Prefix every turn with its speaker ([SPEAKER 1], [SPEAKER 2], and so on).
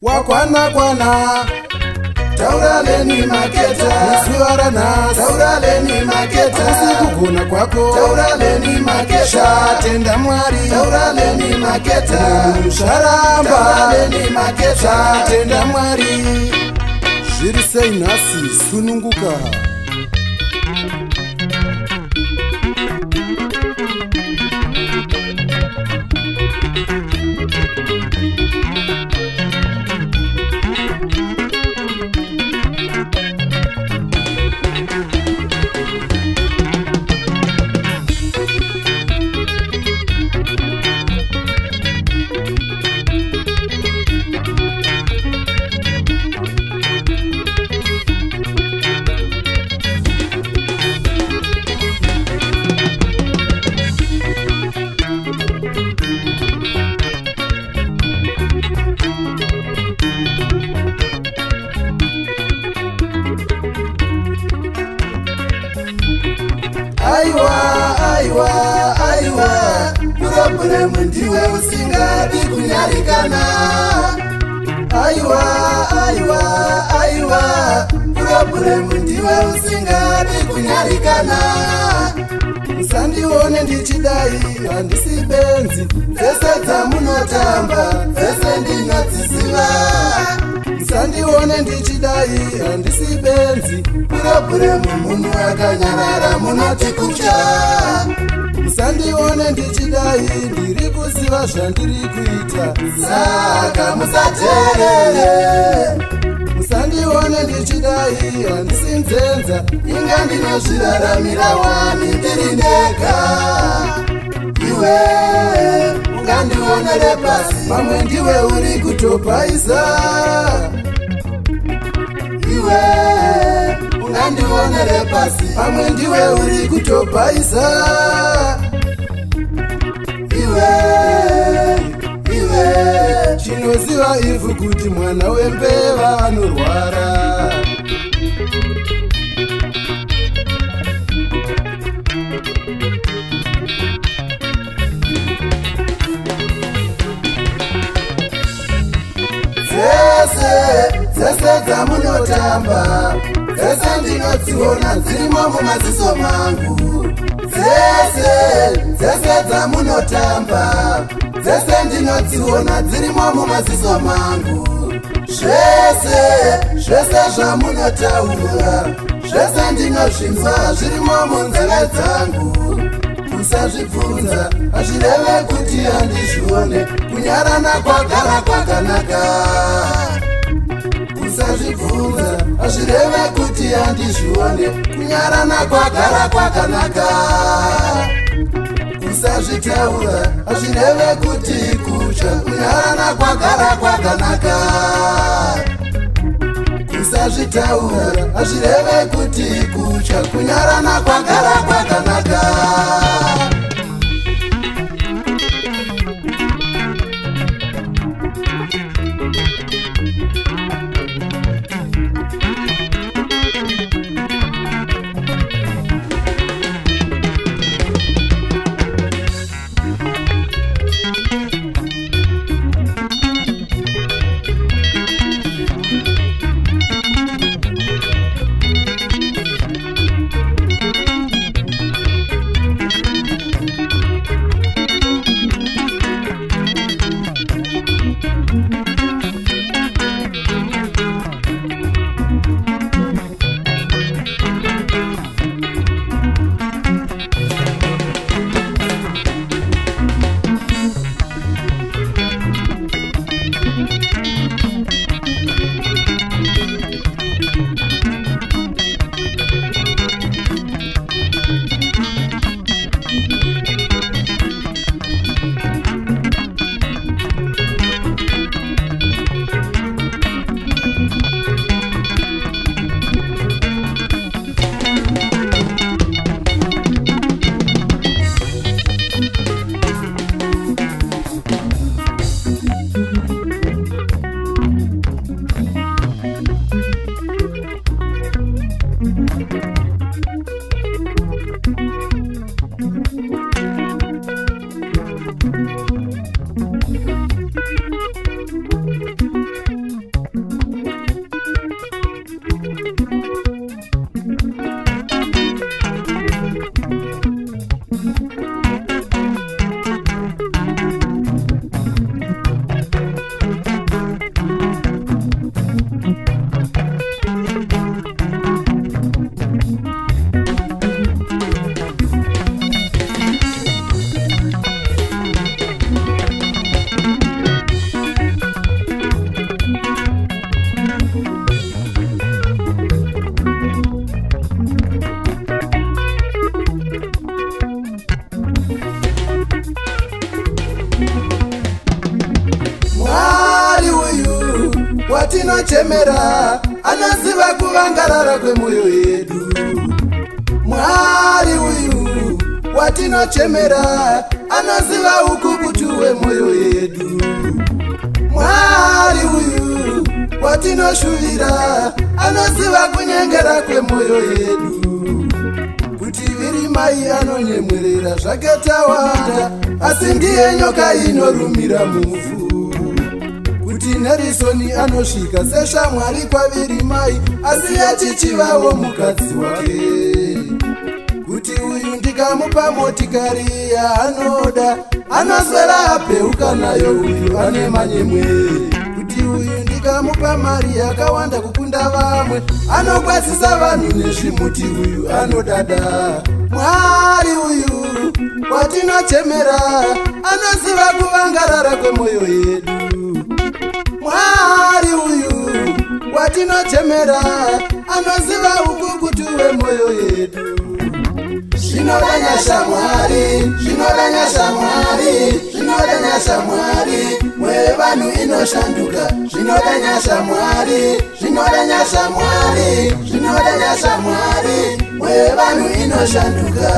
[SPEAKER 1] Wakwana kwana tauraleni maketa zuara na tauraleni maketa usikugona kwako tauraleni maketa tenda mwari tauraleni maketa musharamba tauraleni maketa tenda mwari zviri sei nhasi sununguka aiwa purobhuremu ndiwe usingadi kunyarikana aiwa purobhuremu ndiwe usingadi kunyarikana musandione ndichidai handisi benzi dzese dzamunotamba dzese ndinodziziva musandione ndichidai handisi benzi purobhuremu munhu akanyarara munoti kutya musandione ndichidai ndiri kuziva zvandiri kuita saka musateerere musandione ndichidai handisi nzenza inga ndinozviraramira wani ndiri ndega iwe ungandionere pasi mamwe ndiwe uri kutopaisa iwe ungandionere pasi pamwe ndiwe uri kutopaisa iwe chinoziva ivhu kuti mwana wembeva anorwara dzese dzamunotamba dzese ndinodziona dzirimo mumaziso mangu dzese dzamunotamba dzese ndinodziona dzirimo mumaziso mangu zvese zvamunotaura zvese ndinozvinzwa zvirimo munzeve dzangu musazvibvunza hazvireve kuti handizvione kunyarana kwagara kwakanaka musazvibvunza hazvireve kuti handizvione kunyarana kwagara kwakanaka musazvitaura hazvireve kuti kutya kunyarana kwagara kwakanaka musazvitaura hazvireve kuti kutya kunyarana kwagara kwakanaka watinochemera anoziva kuvangarara kwemwoyo yedu. Mwari uyu watinochemera anoziva ukukutu wemwoyo yedu. Mwari uyu watinoshuvira anoziva kunyengera kwemwoyo yedu. Kuti virimai anonyemwerera zvake tawanda, asi ndiye nyoka inorumira muvhu. Kuti Nerisoni anosvika seshamwari kwavirimai, asi achichivawo mukadzi wake. Kuti uyu ndikamupa motikari yaanoda, anoswera apeuka nayo uyu ane manyemwe. Kuti uyu ndikamupa mari yakawanda kukunda vamwe, anokwazisa vanhu nezvimuti uyu anodada. Mwari uyu watinochemera anoziva kuvangarara kwemwoyo yedu. Mwari uyu watinochemera anoziva ukukutu wemwoyo yedu. Zvinoda nyasha Mwari, zvinoda nyasha Mwari, zvinoda nyasha Mwari, mwe vanhu inoshanduka. Zvinoda nyasha Mwari, zvinoda nyasha Mwari, zvinoda nyasha Mwari, mwe vanhu inoshanduka.